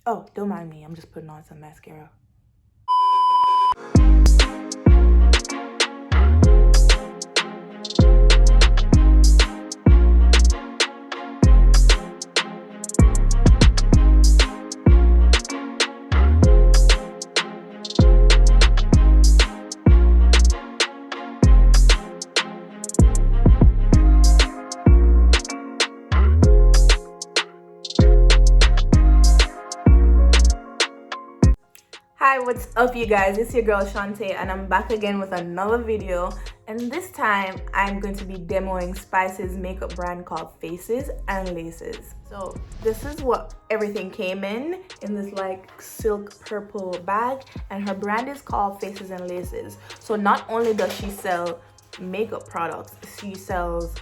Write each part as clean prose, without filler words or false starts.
Oh, don't mind me. I'm just putting on some mascara. Hi, what's up you guys? It's your girl Shantae and I'm back again with another video, and this time I'm going to be demoing Spice's makeup brand called Faces and Laces. So this is what everything came in this like silk purple bag, and her brand is called Faces and Laces. So not only does she sell makeup products, she sells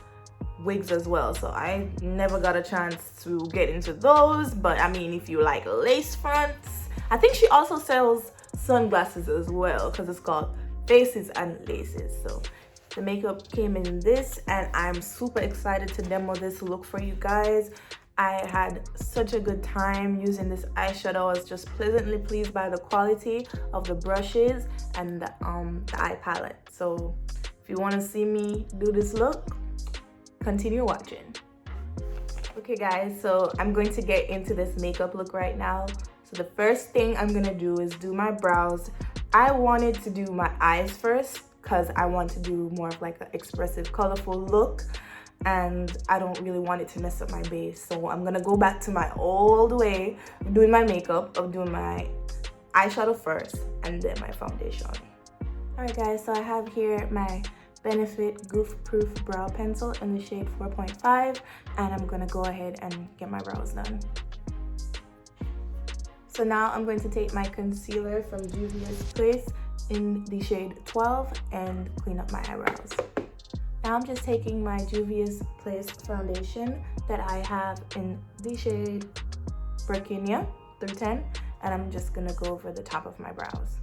wigs as well. So I never got a chance to get into those, but I mean, if you like lace fronts, I think she also sells sunglasses as well, because it's called Faces and Laces. So the makeup came in this, and I'm super excited to demo this look for you guys. I had such a good time using this eyeshadow. I was just pleasantly pleased by the quality of the brushes and the eye palette. So if you want to see me do this look, continue watching. Okay guys, so I'm going to get into this makeup look right now. So the first thing I'm gonna do is do my brows. I wanted to do my eyes first because I want to do more of like an expressive, colorful look, and I don't really want it to mess up my base. So I'm gonna go back to my old way of doing my makeup, of doing my eyeshadow first and then my foundation. Alright guys, so I have here my Benefit Goof Proof Brow Pencil in the shade 4.5, and I'm gonna go ahead and get my brows done. So now I'm going to take my concealer from Juvias Place in the shade 12 and clean up my eyebrows. Now I'm just taking my Juvias Place foundation that I have in the shade Burkinia 310, and I'm just gonna go over the top of my brows.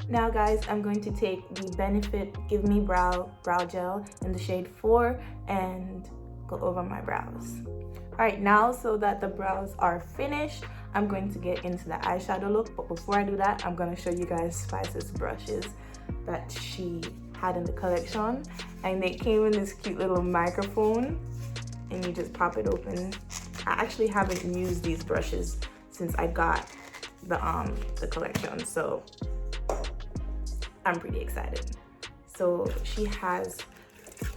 Now guys, I'm going to take the Benefit Give Me Brow Gel in the shade 4 and go over my brows. Alright, now so that the brows are finished, I'm going to get into the eyeshadow look. But before I do that, I'm going to show you guys Spice's brushes that she had in the collection. And they came in this cute little microphone, and you just pop it open. I actually haven't used these brushes since I got the collection, so I'm pretty excited. So she has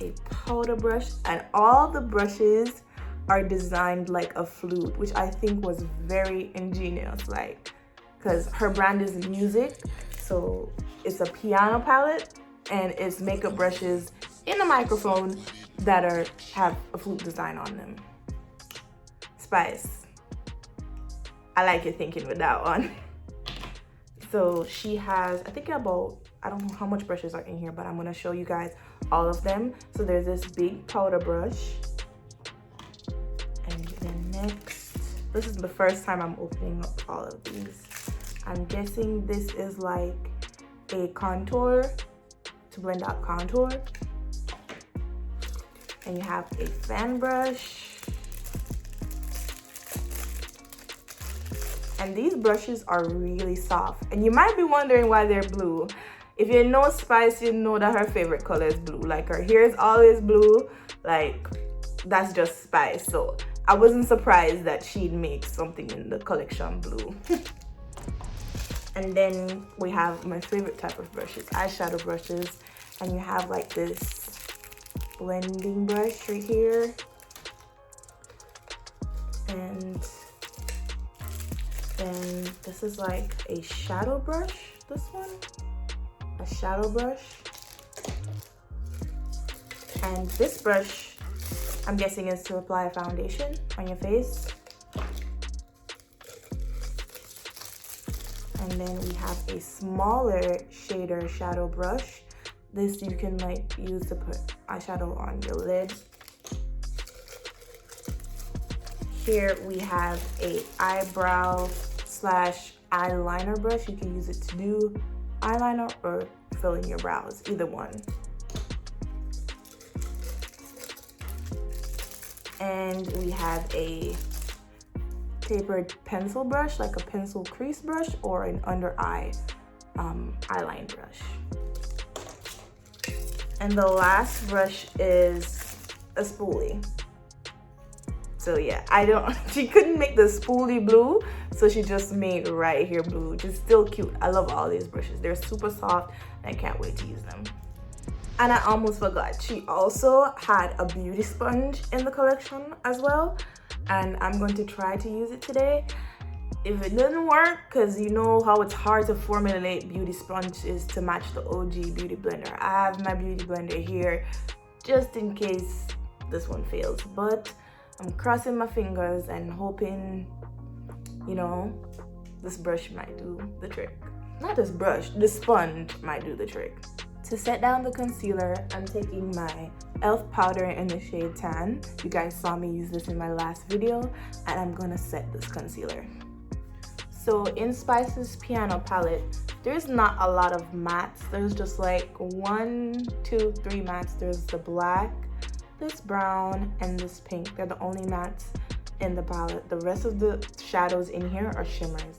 a powder brush, and all the brushes are designed like a flute, which I think was very ingenious, like, because her brand is music, so it's a piano palette and it's makeup brushes in a microphone that have a flute design on them. Spice, I like your thinking with that one. So she has, I think about, I don't know how much brushes are in here, but I'm gonna show you guys all of them. So there's this big powder brush. And then next, this is the first time I'm opening up all of these. I'm guessing this is like a contour, to blend out contour. And you have a fan brush. And these brushes are really soft. And you might be wondering why they're blue. If you know Spice, you know that her favorite color is blue. Like, her hair is always blue. Like, that's just Spice. So I wasn't surprised that she'd make something in the collection blue. And then we have my favorite type of brushes, eyeshadow brushes. And you have like this blending brush right here. And then this is like a shadow brush, this one. A shadow brush. And this brush, I'm guessing, is to apply a foundation on your face. And then we have a smaller shader shadow brush. This you can like use to put eyeshadow on your lid. Here we have a eyebrow slash eyeliner brush. You can use it to do eyeliner or fill in your brows, either one. And we have a tapered pencil brush, like a pencil crease brush, or an under eye eyeline brush. And the last brush is a spoolie. So yeah, she couldn't make the spoolie blue, so she just made right here blue, which is still cute. I love all these brushes. They're super soft and I can't wait to use them. And I almost forgot, she also had a beauty sponge in the collection as well, and I'm going to try to use it today. If it doesn't work, because you know how it's hard to formulate beauty sponges to match the OG beauty blender, I have my beauty blender here just in case this one fails, but I'm crossing my fingers and hoping, you know, this brush might do the trick. Not this brush, this sponge might do the trick. To set down the concealer, I'm taking my e.l.f. powder in the shade Tan. You guys saw me use this in my last video, and I'm gonna set this concealer. So in Spice's Piano palette, there's not a lot of mattes. There's just like 1, 2, 3 mattes. There's the black, this brown, and this pink. They're the only mattes in the palette. The rest of the shadows in here are shimmers.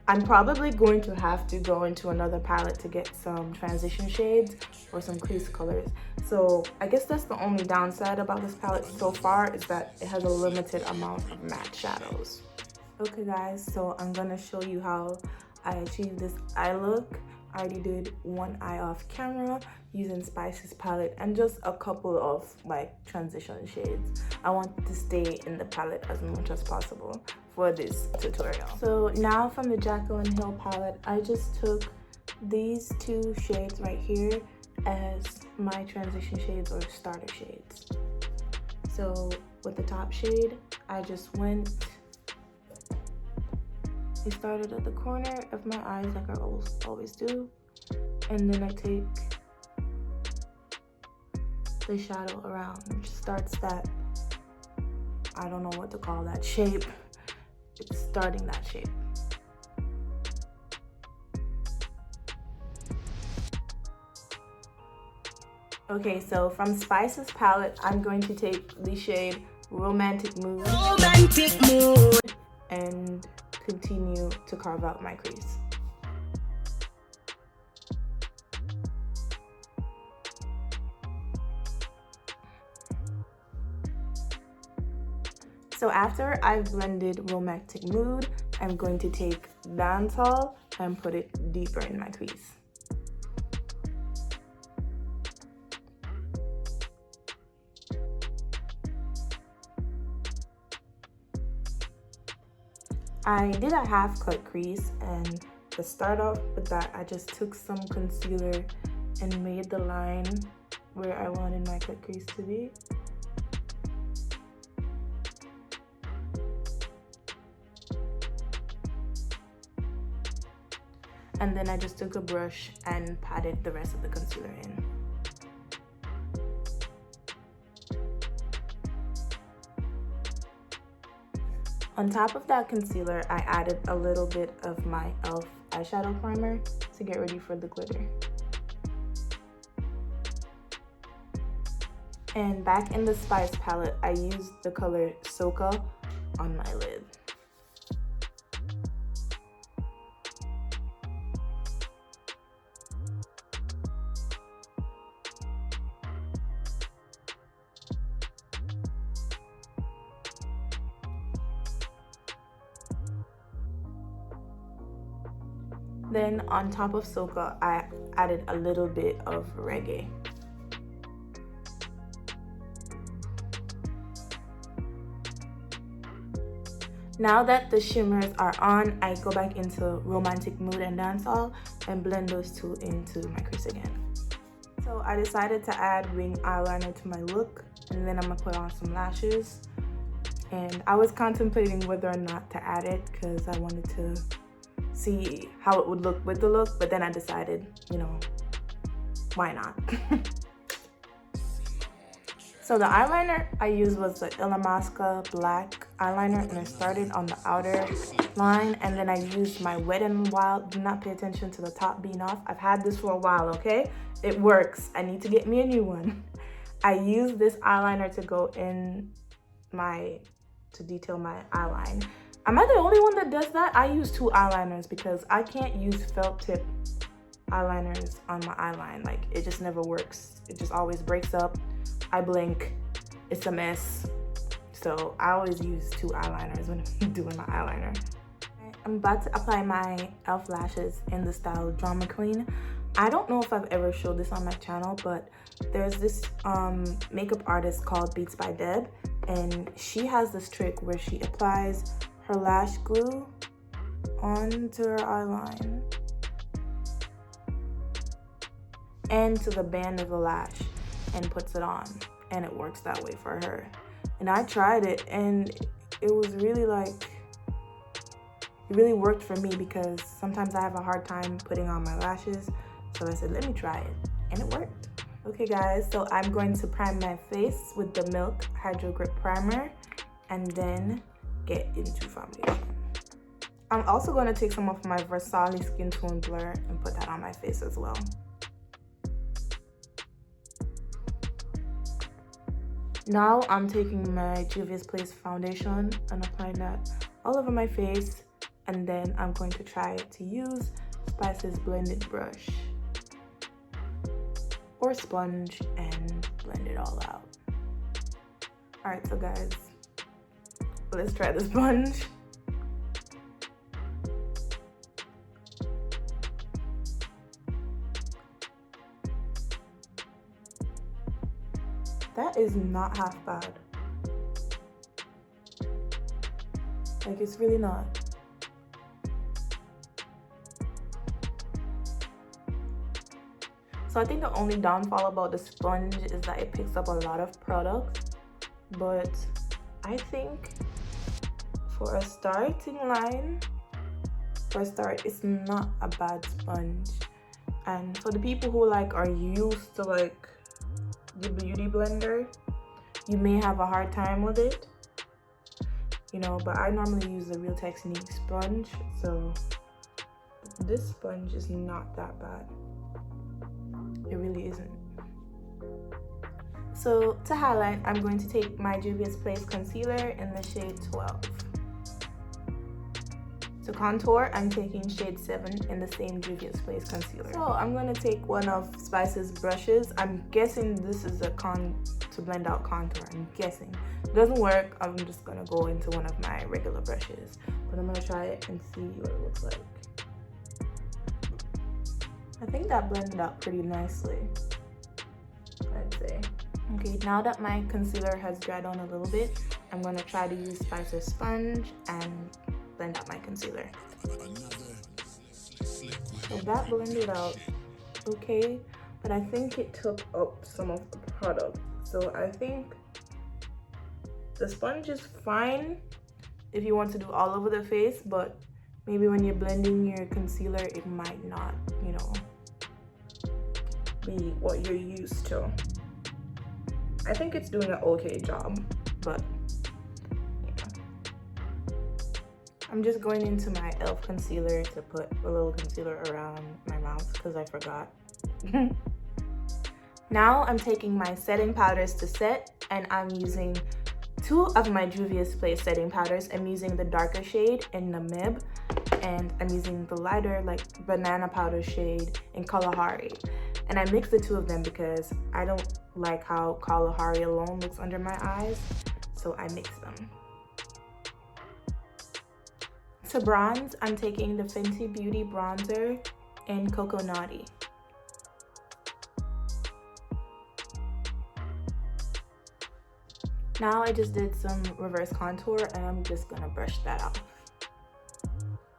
I'm probably going to have to go into another palette to get some transition shades or some crease colors. So I guess that's the only downside about this palette so far, is that it has a limited amount of matte shadows. Okay guys, so I'm gonna show you how I achieved this eye look. I already did one eye off camera using Spice's palette and just a couple of like transition shades. I want to stay in the palette as much as possible for this tutorial. So now from the Jaclyn Hill palette, I just took these 2 shades right here as my transition shades or starter shades. So with the top shade, I just I started at the corner of my eyes like I always do, and then I take the shadow around, which starts that, I don't know what to call that shape. It's starting that shape. Okay, so from Spice's palette, I'm going to take the shade Romantic Mood and continue to carve out my crease. So after I've blended Romantic Mood, I'm going to take Dancehall and put it deeper in my crease. I did a half cut crease, and to start off with that, I just took some concealer and made the line where I wanted my cut crease to be. And then I just took a brush and patted the rest of the concealer in. On top of that concealer, I added a little bit of my e.l.f. eyeshadow primer to get ready for the glitter. And back in the Spice palette, I used the color Coco on my lid. Then on top of Coco, I added a little bit of Reggae. Now that the shimmers are on, I go back into Romantic Mood and Dancehall and blend those two into my crease again. So I decided to add wing eyeliner to my look, and then I'm gonna put on some lashes. And I was contemplating whether or not to add it because I wanted to see how it would look with the look, but then I decided, you know, why not? So the eyeliner I used was the Illamasqua black eyeliner, and I started on the outer line, and then I used my Wet n Wild. Do not pay attention to the top being off. I've had this for a while, okay? It works. I need to get me a new one. I used this eyeliner to go in to detail my eyeline. Am I the only one that does that? I use 2 eyeliners because I can't use felt tip eyeliners on my eyeline. Like, it just never works. It just always breaks up. I blink, it's a mess. So I always use 2 eyeliners when I'm doing my eyeliner. I'm about to apply my e.l.f. lashes in the style Drama Queen. I don't know if I've ever showed this on my channel, but there's this makeup artist called Beats by Deb, and she has this trick where she applies her lash glue onto her eyeline and to the band of the lash and puts it on, and it works that way for her. And I tried it, and it was really like, it really worked for me because sometimes I have a hard time putting on my lashes. So I said, let me try it, and it worked. Okay guys, so I'm going to prime my face with the Milk Hydro Grip Primer and then get into foundation. I'm also going to take some of my Versace Skin Tone Blur and put that on my face as well. Now I'm taking my Juvias Place foundation and applying that all over my face, and then I'm going to try to use Spice's blended brush or sponge and blend it all out. Alright, so guys, let's try the sponge. That is not half bad. Like, it's really not. So I think the only downfall about the sponge is that it picks up a lot of product, but I think for a starting line, it's not a bad sponge. And for the people who like are used to like the beauty blender, you may have a hard time with it, you know, but I normally use the Real Technique sponge, so this sponge is not that bad. It really isn't. So to highlight, I'm going to take my Juvias Place concealer in the shade 12. To contour, I'm taking shade 7 in the same Juvias Place concealer. So I'm going to take one of Spice's brushes. I'm guessing this is a to blend out contour. I'm guessing. If it doesn't work, I'm just going to go into one of my regular brushes. But I'm going to try it and see what it looks like. I think that blended out pretty nicely, I'd say. Okay, now that my concealer has dried on a little bit, I'm going to try to use Spice's sponge and blend out my concealer. So that blended out okay, but I think it took up some of the product. So I think the sponge is fine if you want to do all over the face, but maybe when you're blending your concealer, it might not, you know, be what you're used to. I think it's doing an okay job, but I'm just going into my e.l.f. concealer to put a little concealer around my mouth because I forgot. Now I'm taking my setting powders to set, and I'm using 2 of my Juvias Place setting powders. I'm using the darker shade in Namib, and I'm using the lighter like banana powder shade in Kalahari. And I mix the 2 of them because I don't like how Kalahari alone looks under my eyes, so I mix them. To bronze, I'm taking the Fenty Beauty bronzer in Coco Naughty. Now I just did some reverse contour, and I'm just gonna brush that off.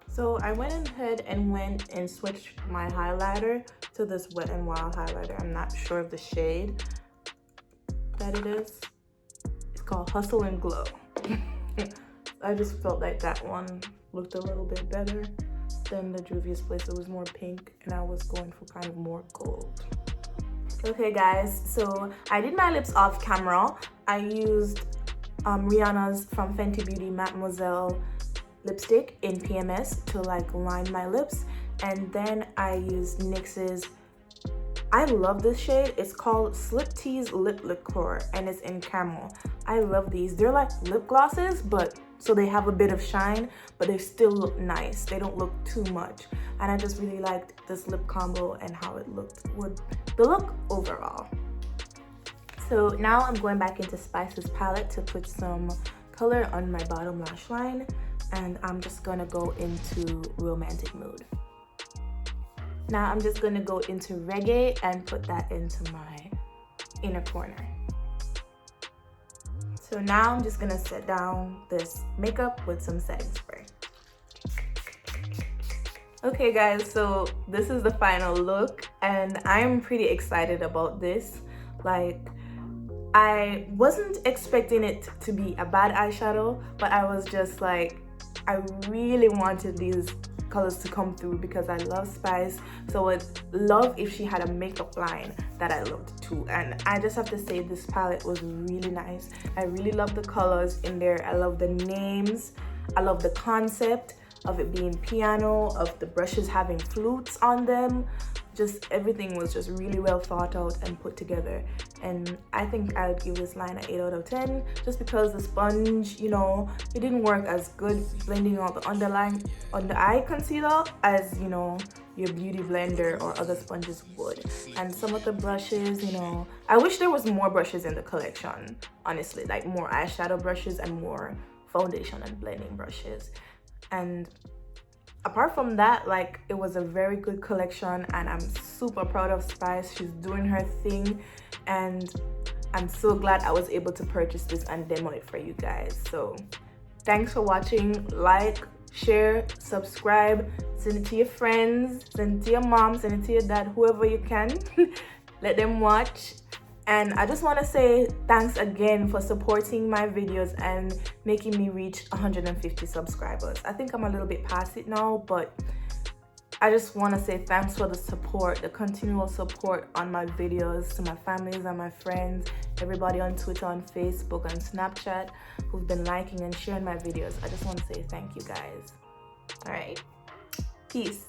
So I went ahead and switched my highlighter to this Wet n Wild highlighter. I'm not sure of the shade that it is. It's called Hustle and Glow. I just felt like that one looked a little bit better than the Juvias Place. It was more pink, and I was going for kind of more gold. Okay guys, so I did my lips off camera. I used Rihanna's from Fenty Beauty Mattmoiselle lipstick in PMS to like line my lips, and then I used NYX's, I love this shade, it's called Slip Tease Lip Liqueur, and it's in Camel. I love these. They're like lip glosses, but so they have a bit of shine, but they still look nice. They don't look too much. And I just really liked this lip combo and how it looked with the look overall. So now I'm going back into Spice's palette to put some color on my bottom lash line, and I'm just gonna go into Romantic Mood. Now I'm just gonna go into Reggae and put that into my inner corner. So now I'm just gonna set down this makeup with some setting spray. Okay guys, so this is the final look and I'm pretty excited about this. Like, I wasn't expecting it to be a bad eyeshadow, but I was just like, I really wanted these colors to come through because I love Spice. So I'd love if she had a makeup line that I loved too. And I just have to say this palette was really nice. I really love the colors in there. I love the names. I love the concept of it being piano, of the brushes having flutes on them. Just everything was just really well thought out and put together. And I think I would give this line an 8 out of 10 just because the sponge, you know, it didn't work as good blending out the underline on the eye concealer as, you know, your beauty blender or other sponges would. And some of the brushes, you know, I wish there was more brushes in the collection, honestly, like more eyeshadow brushes and more foundation and blending brushes. And apart from that, like, it was a very good collection and I'm super proud of Spice. She's doing her thing and I'm so glad I was able to purchase this and demo it for you guys. So thanks for watching. Like, share, subscribe, send it to your friends, send it to your mom, send it to your dad, whoever you can. Let them watch. And I just want to say thanks again for supporting my videos and making me reach 150 subscribers. I think I'm a little bit past it now, but I just want to say thanks for the support, the continual support on my videos, to my families and my friends, everybody on Twitter, on Facebook, and Snapchat who've been liking and sharing my videos. I just want to say thank you guys. All right, peace.